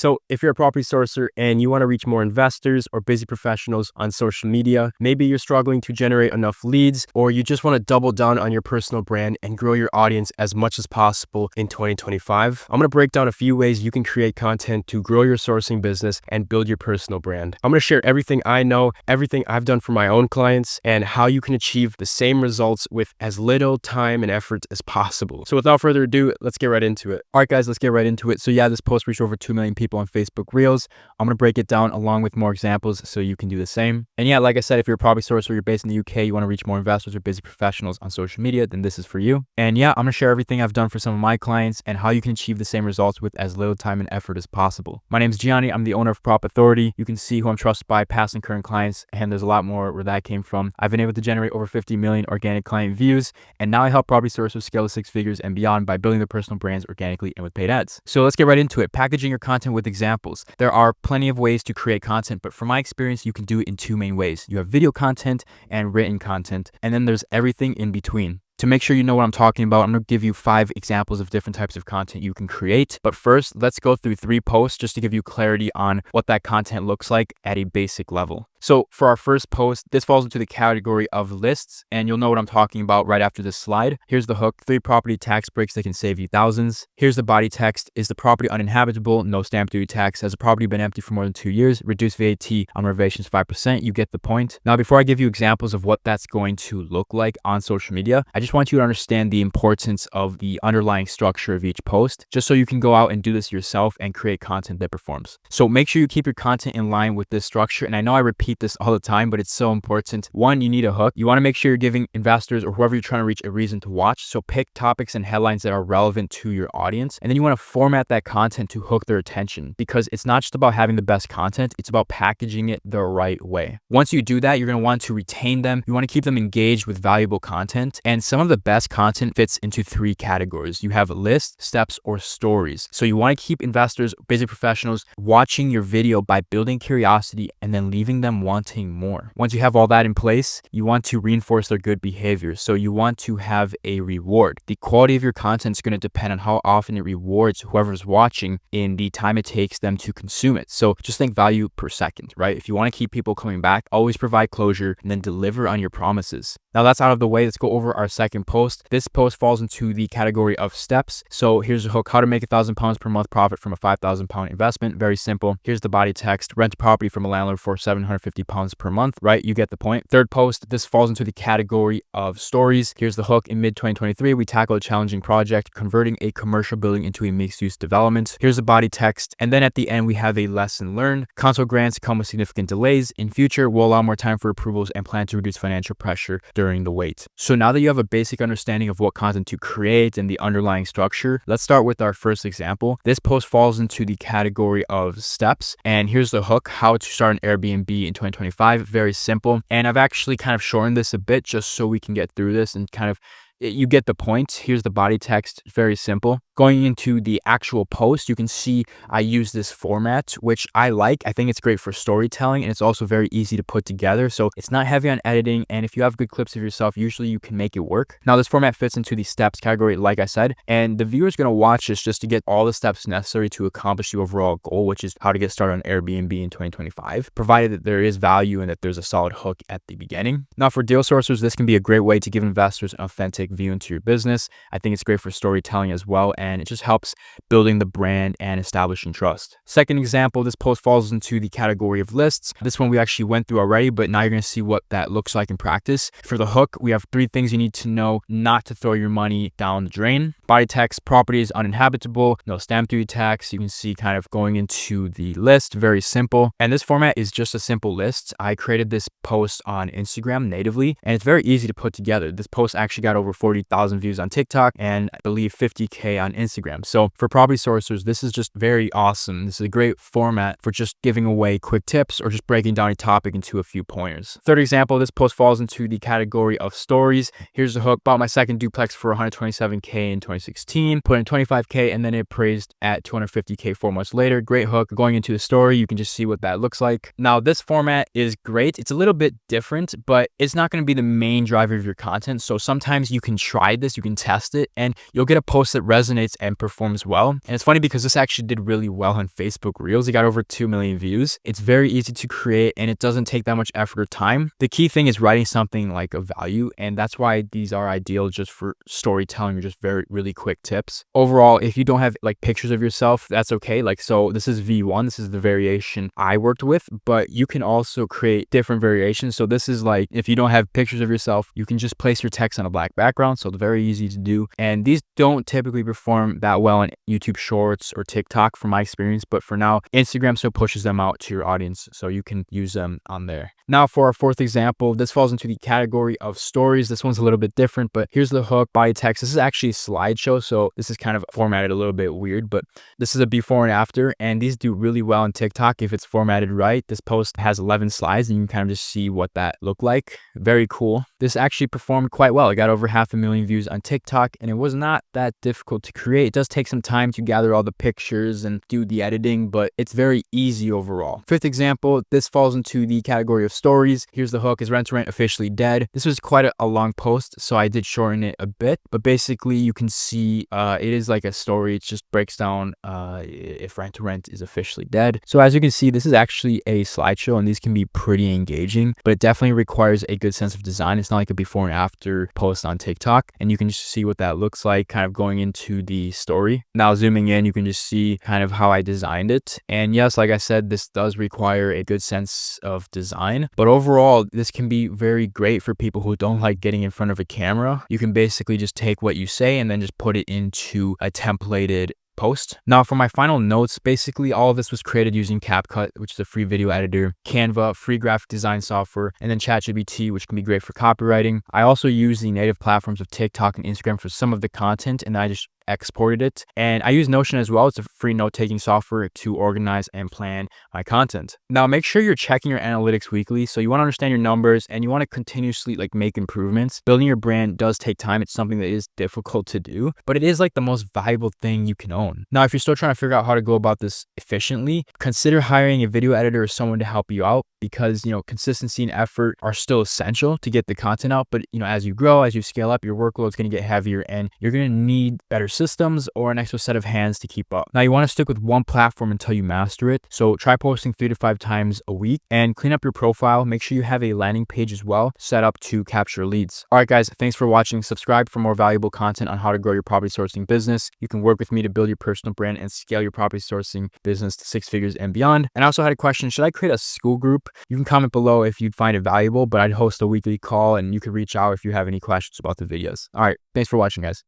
So if you're a property sourcer and you want to reach more investors or busy professionals on social media, maybe you're struggling to generate enough leads, or you just want to double down on your personal brand and grow your audience as much as possible in 2025, I'm going to break down a few ways you can create content to grow your sourcing business and build your personal brand. I'm going to share everything I know, everything I've done for my own clients, and how you can achieve the same results with as little time and effort as possible. So without further ado, let's get right into it. All right, guys, let's get right into it. So yeah, this post reached over 2 million people on Facebook Reels. I'm going to break it down along with more examples so you can do the same. And yeah, like I said, if you're a property sourcer, you're based in the UK, you want to reach more investors or busy professionals on social media, then this is for you. And yeah, I'm going to share everything I've done for some of my clients and how you can achieve the same results with as little time and effort as possible. My name is Gianni. I'm the owner of Prop Authority. You can see who I'm trusted by, past and current clients, and there's a lot more where that came from. I've been able to generate over 50 million organic client views, and now I help property sourcers scale to 6 figures and beyond by building their personal brands organically and with paid ads. So let's get right into it. Packaging your content with examples. There are plenty of ways to create content, but from my experience, you can do it in 2 main ways. You have video content and written content, and then there's everything in between. To make sure you know what I'm talking about, I'm going to give you 5 examples of different types of content you can create. But first, let's go through 3 posts just to give you clarity on what that content looks like at a basic level. So for our first post, this falls into the category of lists, and you'll know what I'm talking about right after this slide. Here's the hook: 3 property tax breaks that can save you thousands. Here's the body text: is the property uninhabitable? No stamp duty tax. Has the property been empty for more than 2 years? Reduce VAT on renovations 5%. You get the point. Now, before I give you examples of what that's going to look like on social media, I just want you to understand the importance of the underlying structure of each post, just so you can go out and do this yourself and create content that performs. So make sure you keep your content in line with this structure. And I know I repeat this all the time, but it's so important. 1, you need a hook. You want to make sure you're giving investors or whoever you're trying to reach a reason to watch. So pick topics and headlines that are relevant to your audience. And then you want to format that content to hook their attention, because it's not just about having the best content, it's about packaging it the right way. Once you do that, you're going to want to retain them. You want to keep them engaged with valuable content. And some of the best content fits into 3 categories. You have lists, steps, or stories. So you want to keep investors, busy professionals watching your video by building curiosity and then leaving them wanting more. Once you have all that in place, you want to reinforce their good behavior. So you want to have a reward. The quality of your content is going to depend on how often it rewards whoever's watching in the time it takes them to consume it. So just think value per second, right? If you want to keep people coming back, always provide closure and then deliver on your promises. Now that's out of the way. Let's go over our second post. This post falls into the category of steps. So here's a hook: how to make £1,000 per month profit from a £5,000 investment. Very simple. Here's the body text: rent a property from a landlord for £750 per month, right? You get the point. Third post, this falls into the category of stories. Here's the hook: in mid-2023, we tackled a challenging project, converting a commercial building into a mixed-use development. Here's the body text. And then at the end, we have a lesson learned: council grants come with significant delays. In future, we'll allow more time for approvals and plan to reduce financial pressure during the wait. So now that you have a basic understanding of what content to create and the underlying structure, let's start with our first example. This post falls into the category of steps. And here's the hook: how to start an Airbnb in 2025. Very simple. And I've actually kind of shortened this a bit just so we can get through this and kind of, you get the point. Here's the body text. Very simple. Going into the actual post, you can see I use this format, which I like. I think it's great for storytelling, and it's also very easy to put together. So it's not heavy on editing, and if you have good clips of yourself, usually you can make it work. Now, this format fits into the steps category, like I said, and the viewer is going to watch this just to get all the steps necessary to accomplish the overall goal, which is how to get started on Airbnb in 2025, provided that there is value and that there's a solid hook at the beginning. Now, for deal sourcers, this can be a great way to give investors an authentic view into your business. I think it's great for storytelling as well, and it just helps building the brand and establishing trust. Second example, this post falls into the category of lists. This one we actually went through already, but now you're going to see what that looks like in practice. For the hook, we have 3 things you need to know not to throw your money down the drain. Body text: property is uninhabitable, no stamp duty tax. You can see kind of going into the list. Very simple. And this format is just a simple list. I created this post on Instagram natively, and it's very easy to put together. This post actually got over 40,000 views on TikTok and I believe 50K on Instagram. So for property sourcers, this is just very awesome. This is a great format for just giving away quick tips or just breaking down a topic into a few pointers. Third example, this post falls into the category of stories. Here's the hook: bought my second duplex for 127K in 2016, put in 25K, and then it appraised at 250K 4 months later. Great hook. Going into the story, you can just see what that looks like. Now, this format is great. It's a little bit different, but it's not going to be the main driver of your content. So sometimes you can try this, you can test it, and you'll get a post that resonates resonates and performs well. And it's funny because this actually did really well on Facebook Reels. It got over 2 million views. It's very easy to create and it doesn't take that much effort or time. The key thing is writing something like of value, and that's why these are ideal just for storytelling or just very really quick tips. Overall, if you don't have like pictures of yourself, that's okay. Like, so this is V1, this is the variation I worked with, but you can also create different variations. So this is like, if you don't have pictures of yourself, you can just place your text on a black background. So it's very easy to do. And these don't typically perform that well on YouTube Shorts or TikTok from my experience, but for now, Instagram still pushes them out to your audience, so you can use them on there. Now for our fourth example, this falls into the category of stories. This one's a little bit different, but here's the hook, body text. This is actually a slideshow, so this is kind of formatted a little bit weird, but this is a before and after, and these do really well on TikTok if it's formatted right. This post has 11 slides, and you can kind of just see what that looked like. Very cool. This actually performed quite well. It got over 500,000 views on TikTok, and it was not that difficult to create. It does take some time to gather all the pictures and do the editing, but it's very easy overall. Fifth example, this falls into the category of stories. Here's the hook, is Rent to Rent officially dead? This was quite a long post, so I did shorten it a bit, but basically you can see it is like a story. It just breaks down if Rent to Rent is officially dead. So as you can see, this is actually a slideshow, and these can be pretty engaging, but it definitely requires a good sense of design. It's not like a before and after post on TikTok, and you can just see what that looks like kind of going into the story. Now zooming in, you can just see kind of how I designed it. And yes, like I said, this does require a good sense of design, but overall this can be very great for people who don't like getting in front of a camera. You can basically just take what you say and then just put it into a templated post. Now for my final notes, basically all of this was created using CapCut, which is a free video editor, Canva, free graphic design software, and then ChatGPT, which can be great for copywriting. I also use the native platforms of TikTok and Instagram for some of the content, and I just exported it. And I use Notion as well. It's a free note-taking software to organize and plan my content. Now make sure you're checking your analytics weekly. So you want to understand your numbers and you want to continuously like make improvements. Building your brand does take time. It's something that is difficult to do, but it is like the most valuable thing you can own. Now, if you're still trying to figure out how to go about this efficiently, consider hiring a video editor or someone to help you out, because, you know, consistency and effort are still essential to get the content out. But, you know, as you grow, as you scale up, your workload is going to get heavier and you're going to need better systems or an extra set of hands to keep up. Now, you want to stick with one platform until you master it. So try posting 3 to 5 times a week and clean up your profile. Make sure you have a landing page as well set up to capture leads. All right, guys, thanks for watching. Subscribe for more valuable content on how to grow your property sourcing business. You can work with me to build your personal brand and scale your property sourcing business to 6 figures and beyond. And I also had a question, should I create a school group? You can comment below if you'd find it valuable, but I'd host a weekly call and you could reach out if you have any questions about the videos. All right, thanks for watching, guys.